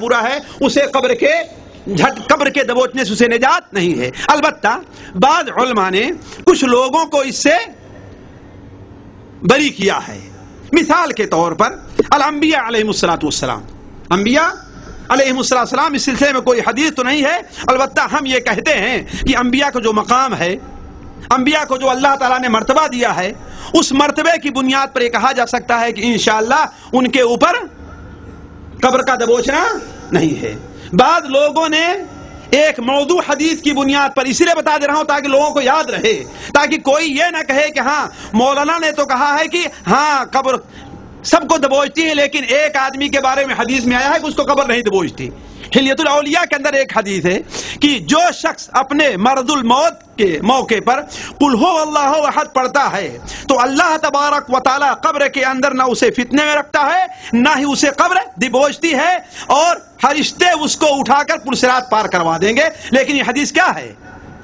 برا ہے اسے قبر کے دبوچنے سے اسے نجات نہیں ہے۔ البتہ بعض علماء نے کچھ لوگوں کو اس سے بری کیا ہے۔ مثال کے طور پر الانبیاء علیہم السلام، انبیاء علیہم السلام، اس سلسلے میں کوئی حدیث تو نہیں ہے، البتہ ہم یہ کہتے ہیں کہ انبیاء کو جو مقام ہے، انبیاء کو جو اللہ تعالیٰ نے مرتبہ دیا ہے، اس مرتبے کی بنیاد پر یہ کہا جا سکتا ہے کہ انشاءاللہ ان کے اوپر قبر کا دبوچنا نہیں ہے۔ بعض لوگوں نے ایک موضوع حدیث کی بنیاد پر اس لیے بتا دے رہا ہوں تاکہ لوگوں کو یاد رہے، تاکہ کوئی یہ نہ کہے کہ ہاں مولانا نے تو کہا ہے کہ ہاں قبر سب کو دبوچتی ہے، لیکن ایک آدمی کے بارے میں حدیث میں آیا ہے کہ اس کو قبر نہیں دبوچتی۔ حلیۃ الاولیاء کے اندر ایک حدیث ہے کہ جو شخص اپنے مرض الموت کے موقع پر قل هو اللہ احد پڑھتا ہے تو اللہ تبارک و تعالی قبر کے اندر نہ اسے فتنے میں رکھتا ہے، نہ ہی اسے قبر دبوچتی ہے، اور فرشتے اس کو اٹھا کر پرصراط پار کروا دیں گے۔ لیکن یہ حدیث کیا ہے؟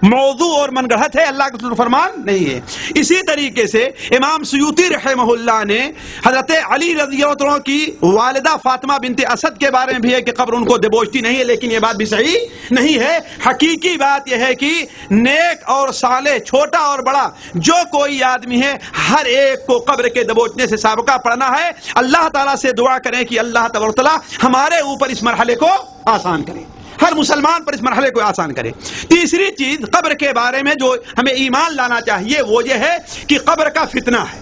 موضوع اور من گڑھت ہے، اللہ کا فرمان نہیں ہے۔ اسی طریقے سے امام سیوطی رحمہ اللہ نے حضرت علی رضی اللہ عنہ کی والدہ فاطمہ بنت اسد کے بارے میں بھی ہے کہ قبر ان کو دبوچتی نہیں ہے، لیکن یہ بات بھی صحیح نہیں ہے۔ حقیقی بات یہ ہے کہ نیک اور صالح، چھوٹا اور بڑا، جو کوئی آدمی ہے، ہر ایک کو قبر کے دبوچنے سے سابقہ پڑھنا ہے۔ اللہ تعالیٰ سے دعا کریں کہ اللہ تبارک و تعالیٰ ہمارے اوپر اس مرحلے کو آسان کرے، ہر مسلمان پر اس مرحلے کو آسان کرے۔ تیسری چیز قبر کے بارے میں جو ہمیں ایمان لانا چاہیے وہ یہ ہے کہ قبر کا فتنہ ہے۔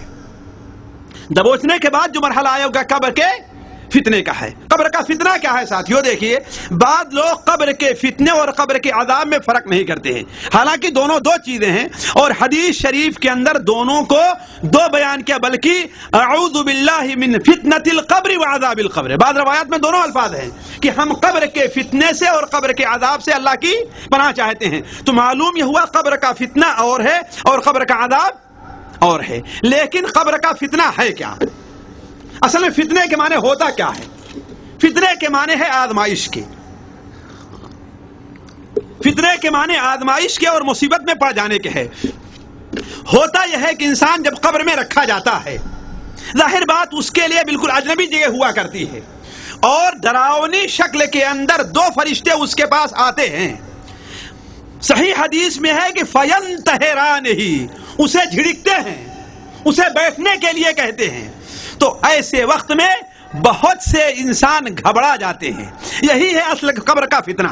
دبوچنے کے بعد جو مرحلہ آئے گا قبر کے فتنے کا ہے۔ قبر کا فتنہ کیا ہے ساتھیوں؟ دیکھیے، بعض لوگ قبر کے فتنے اور قبر کے عذاب میں فرق نہیں کرتے ہیں، حالانکہ دونوں دو چیزیں ہیں، اور حدیث شریف کے اندر دونوں کو دو بیان کیا، بلکہ اعوذ باللہ من فتنۃ القبر وعذاب القبر، بعض روایات میں دونوں الفاظ ہیں کہ ہم قبر کے فتنے سے اور قبر کے عذاب سے اللہ کی پناہ چاہتے ہیں۔ تو معلوم یہ ہوا قبر کا فتنہ اور ہے اور قبر کا عذاب اور ہے۔ لیکن قبر کا فتنہ ہے کیا؟ اصل میں فتنے کے معنی ہوتا کیا ہے؟ فتنے کے معنی ہے آزمائش کے، فتنے کے معنی آزمائش کے اور مصیبت میں پڑ جانے کے ہے۔ ہوتا یہ ہے کہ انسان جب قبر میں رکھا جاتا ہے، ظاہر بات اس کے لیے بالکل اجنبی جگہ ہوا کرتی ہے، اور ڈراؤنی شکل کے اندر دو فرشتے اس کے پاس آتے ہیں۔ صحیح حدیث میں ہے کہ فَيَنْتَهِرَانِهِ، اسے جھڑکتے ہیں، اسے بیٹھنے کے لیے کہتے ہیں۔ تو ایسے وقت میں بہت سے انسان گھبرا جاتے ہیں۔ یہی ہے اصل قبر کا فتنہ،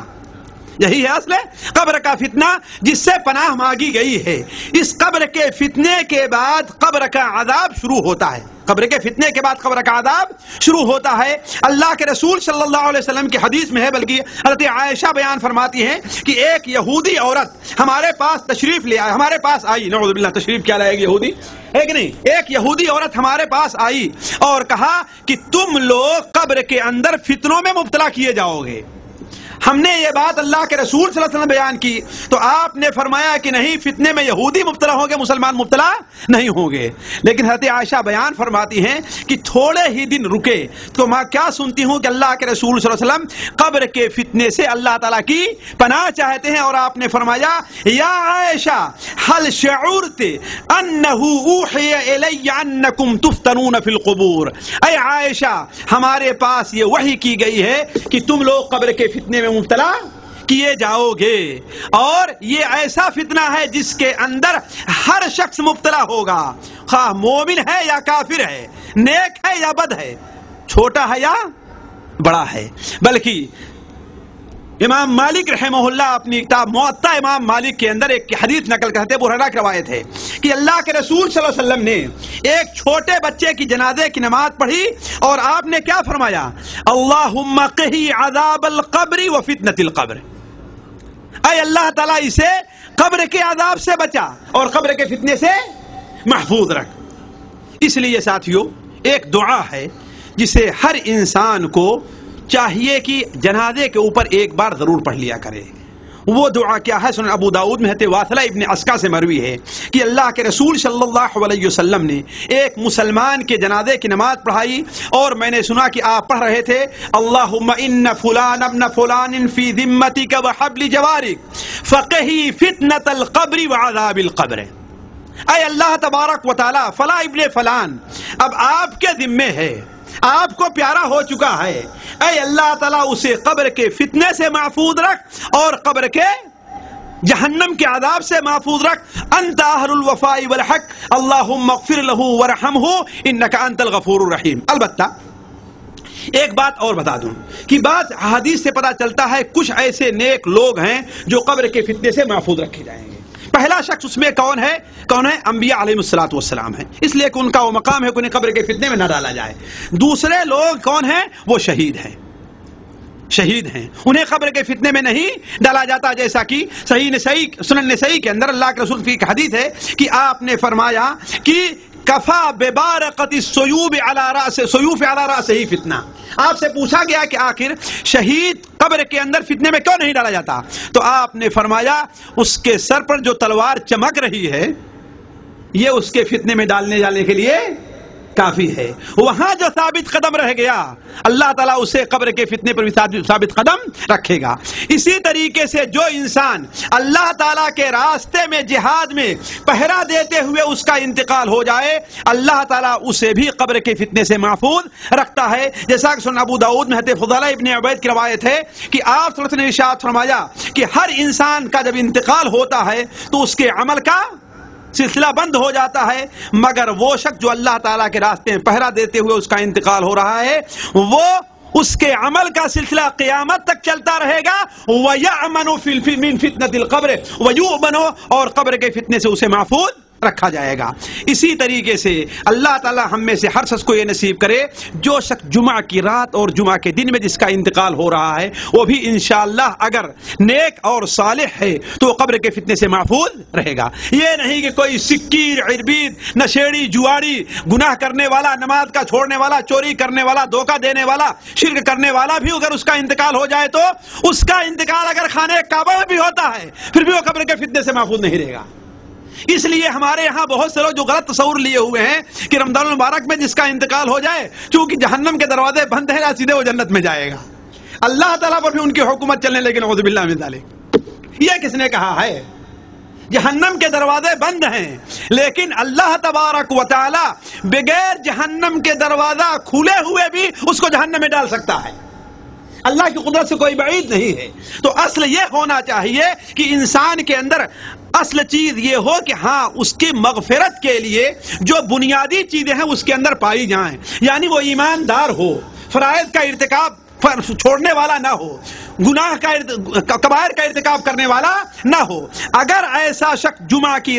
یہی ہے اصل قبر کا فتنہ جس سے پناہ مانگی گئی ہے۔ اس قبر کے فتنے کے بعد قبر کا عذاب شروع ہوتا ہے، قبر کے فتنے کے بعد قبر کا عذاب شروع ہوتا ہے۔ اللہ کے رسول صلی اللہ علیہ وسلم کی حدیث میں ہے، بلکہ حضرت عائشہ بیان فرماتی ہیں کہ ایک یہودی عورت ہمارے پاس تشریف لے آئی، ہمارے پاس آئی، نعوذ باللہ، تشریف کیا لائے گی یہودی ہے کہ نہیں؟ ایک یہودی عورت ہمارے پاس آئی اور کہا کہ تم لوگ قبر کے اندر فتنوں میں مبتلا کیے جاؤ گے۔ ہم نے یہ بات اللہ کے رسول صلی اللہ علیہ وسلم بیان کی تو آپ نے فرمایا کہ نہیں، فتنے میں یہودی مبتلا ہوں گے، مسلمان مبتلا نہیں ہوں گے۔ لیکن حضرت عائشہ بیان فرماتی ہیں کہ تھوڑے ہی دن رکے تو میں کیا سنتی ہوں کہ اللہ کے رسول صلی اللہ علیہ وسلم قبر کے فتنے سے اللہ تعالیٰ کی پناہ چاہتے ہیں، اور آپ نے فرمایا یا عائشہ هل شعرت انه اوحی الی انکم تفتنون فی القبور، اے عائشہ ہمارے پاس یہ وحی کی گئی ہے کہ تم لوگ قبر کے فتنے میں مبتلا کیے جاؤ گے، اور یہ ایسا فتنہ ہے جس کے اندر ہر شخص مبتلا ہوگا، خواہ مومن ہے یا کافر ہے، نیک ہے یا بد ہے، چھوٹا ہے یا بڑا ہے۔ بلکہ امام مالک رحمہ اللہ اپنی کتاب موطا امام مالک کے اندر ایک حدیث نقل کرتے، ابو ہریرہ کی روایت ہے کہ اللہ کے رسول صلی اللہ علیہ وسلم نے ایک چھوٹے بچے کی جنازے کی نماز پڑھی اور آپ نے کیا فرمایا؟ اللہم قہی عذاب القبر و فتنۃ القبر، اے اللہ تعالیٰ اسے قبر کے عذاب سے بچا اور قبر کے فتنے سے محفوظ رکھ۔ اس لیے ساتھیوں ایک دعا ہے جسے ہر انسان کو چاہیے کہ جنازے کے اوپر ایک بار ضرور پڑھ لیا کرے۔ وہ دعا کیا ہے؟ سنن ابو داؤد میں حضرت واثلہ ابن اسقا سے مروی ہے کہ اللہ کے رسول صلی اللہ علیہ وسلم نے ایک مسلمان کے جنازے کی نماز پڑھائی، اور میں نے سنا کہ آپ پڑھ رہے تھے اللہم ان فلان ابن فلان فی ذمتک وحبل جوارک فقہی فتنۃ القبر وعذاب القبر، اے اللہ تبارک و تعالی فلاں ابن فلان اب آپ کے ذمے ہے، آپ کو پیارا ہو چکا ہے، اے اللہ تعالیٰ اسے قبر کے فتنے سے محفوظ رکھ اور قبر کے جہنم کے عذاب سے محفوظ رکھ۔ انت اہل الوفاء والحق اللہم اغفر لہ ورحمہ انک انت الغفور الرحیم۔ البتہ ایک بات اور بتا دوں کہ بعض حدیث سے پتہ چلتا ہے کچھ ایسے نیک لوگ ہیں جو قبر کے فتنے سے محفوظ رکھے جائیں گے۔ پہلا شخص اس میں کون ہے؟ انبیاء علیہ الصلوۃ والسلام ہیں، اس لیے کہ ان کا وہ مقام ہے کہ انہیں قبر کے فتنے میں نہ ڈالا جائے۔ دوسرے لوگ کون ہیں؟ وہ شہید ہیں، شہید ہیں، انہیں قبر کے فتنے میں نہیں ڈالا جاتا، جیسا کہ سنن نسائی کے اندر اللہ کے رسول کی ایک حدیث ہے کہ آپ نے فرمایا کہ کفا ببارقت السیوف علی رأسہ فتنہ۔ آپ سے پوچھا گیا کہ آخر شہید قبر کے اندر فتنے میں کیوں نہیں ڈالا جاتا؟ تو آپ نے فرمایا اس کے سر پر جو تلوار چمک رہی ہے یہ اس کے فتنے میں ڈالنے کے لیے کافی ہے۔ وہاں جو ثابت قدم رہ گیا اللہ تعالیٰ اسے قبر کے فتنے پر بھی ثابت قدم رکھے گا۔ اسی طریقے سے جو انسان اللہ تعالیٰ کے راستے میں جہاد میں پہرا دیتے ہوئے اس کا انتقال ہو جائے اللہ تعالیٰ اسے بھی قبر کے فتنے سے محفوظ رکھتا ہے، جیسا کہ سنن ابو داؤد میں حضرت فضالہ ابن عبید کی روایت ہے کہ آپ صلی اللہ علیہ وسلم نے ارشاد فرمایا کہ ہر انسان کا جب انتقال ہوتا ہے تو اس کے عمل کا سلسلہ بند ہو جاتا ہے، مگر وہ شخص جو اللہ تعالیٰ کے راستے میں پہرا دیتے ہوئے اس کا انتقال ہو رہا ہے وہ اس کے عمل کا سلسلہ قیامت تک چلتا رہے گا۔ وَيَأْمَنُ مِنْ فِتْنَةِ الْقَبْرِ وَيُؤْمَنُ، اور قبر کے فتنے سے اسے محفوظ رکھا جائے گا۔ اسی طریقے سے اللہ تعالیٰ ہم میں سے ہر شخص کو یہ نصیب کرے جو شخص جمعہ کی رات اور جمعہ کے دن میں جس کا انتقال ہو رہا ہے وہ بھی انشاءاللہ اگر نیک اور صالح ہے تو وہ قبر کے فتنے سے محفوظ رہے گا۔ یہ نہیں کہ کوئی سکیر، عربید، نشیڑی، جواری، گناہ کرنے والا، نماز کا چھوڑنے والا، چوری کرنے والا، دھوکہ دینے والا، شرک کرنے والا بھی اگر اس کا انتقال ہو جائے تو اس کا انتقال اگر خانہ کعبہ میں بھی ہوتا ہے پھر بھی وہ قبر کے فتنے سے محفوظ نہیں رہے گا۔ اس لیے ہمارے ہاں بہت سے لوگ جو غلط تصور لیے ہوئے ہیں کہ رمضان المبارک میں جس کا انتقال ہو جائے چونکہ جہنم کے دروازے بند ہیں سیدھے وہ جنت میں جائے گا، اللہ تعالیٰ پر بھی ان کی حکومت چلنے لگی، نعوذ باللہ من ذالک۔ یہ کس نے کہا ہے؟ جہنم کے دروازے بند ہیں لیکن اللہ تبارک و تعالی بغیر جہنم کے دروازہ کھلے ہوئے بھی اس کو جہنم میں ڈال سکتا ہے، اللہ کی قدرت سے کوئی بعید نہیں ہے۔ تو اصل یہ ہونا چاہیے کہ انسان کے اندر اصل چیز یہ ہو کہ ہاں اس کی مغفرت کے لیے جو بنیادی چیزیں ہیں اس کے اندر پائی جائیں، یعنی وہ ایماندار ہو، فرائض کا ارتکاب چھوڑنے والا نہ ہو، گناہ کا کبائر کا ارتکاب کرنے والا نہ ہو۔ اگر ایسا شخص جمعہ کی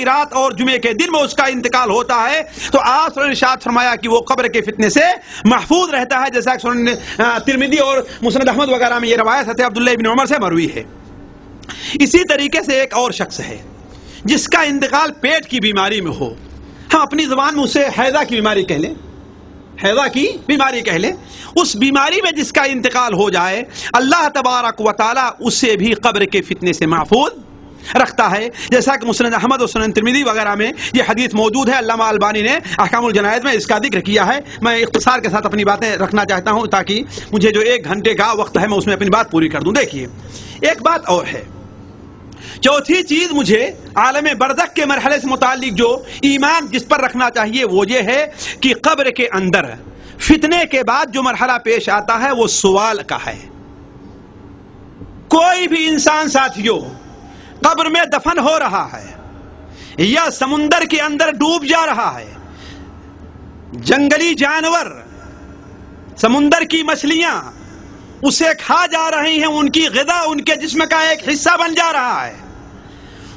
رات اور جمعے کے دن میں اس کا انتقال ہوتا ہے تو آپ نے ارشاد فرمایا کہ وہ قبر کے فتنے سے محفوظ رہتا ہے، جیسا کہ سنن ترمذی اور مسند احمد وغیرہ میں یہ روایت حضرت عبداللہ ابن عمر سے مروی ہے۔ اسی طریقے سے ایک اور شخص ہے جس کا انتقال پیٹ کی بیماری میں ہو، ہم اپنی زبان میں اسے حیضہ کی بیماری کہہ لیں، حیضہ کی بیماری کہہ لیں، اس بیماری میں جس کا انتقال ہو جائے اللہ تبارک و تعالی اسے بھی قبر کے فتنے سے محفوظ رکھتا ہے، جیسا کہ مسند احمد اور سنن ترمذی وغیرہ میں یہ حدیث موجود ہے۔ علامہ البانی نے احکام الجنائز میں اس کا ذکر کیا ہے۔ میں اختصار کے ساتھ اپنی باتیں رکھنا چاہتا ہوں تاکہ مجھے جو 1 گھنٹے کا وقت ہے میں اس میں اپنی بات پوری کر دوں۔ دیکھیے ایک بات اور ہے، چوتھی چیز مجھے عالم برزخ کے مرحلے سے متعلق جو ایمان جس پر رکھنا چاہیے وہ یہ ہے کہ قبر کے اندر فتنے کے بعد جو مرحلہ پیش آتا ہے وہ سوال کا ہے۔ کوئی بھی انسان ساتھیوں قبر میں دفن ہو رہا ہے یا سمندر کے اندر ڈوب جا رہا ہے، جنگلی جانور، سمندر کی مچھلیاں اسے کھا جا رہی ہیں، ان کی غذا ان کے جسم کا ایک حصہ بن جا رہا ہے،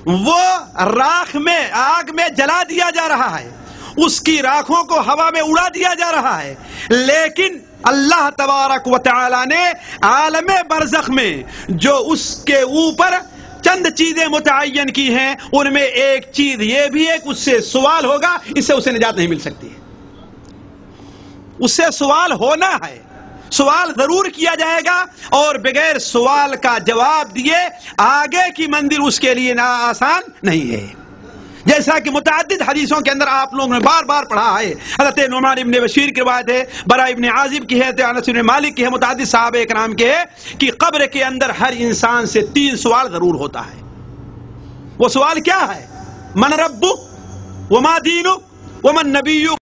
وہ راکھ میں آگ میں جلا دیا جا رہا ہے، اس کی راکھوں کو ہوا میں اڑا دیا جا رہا ہے، لیکن اللہ تبارک و تعالی نے عالم برزخ میں جو اس کے اوپر چند چیزیں متعین کی ہیں ان میں ایک چیز یہ بھی ہے کہ اس سے سوال ہوگا، اس سے اسے نجات نہیں مل سکتی، اس سے سوال ہونا ہے، سوال ضرور کیا جائے گا اور بغیر سوال کا جواب دیے آگے کی منزل اس کے لیے آسان نہیں ہے۔ جیسا کہ متعدد حدیثوں کے اندر آپ لوگوں نے بار بار پڑھا ہے، حضرت نعمان ابن بشیر کی روایت ہے، براء ابن عازب کی ہے، انس بن مالک کی ہے، متعدد صحابہ کرام کے ہے کہ قبر کے اندر ہر انسان سے 3 سوال ضرور ہوتا ہے۔ وہ سوال کیا ہے؟ من ربک وما دینک ومن نبیک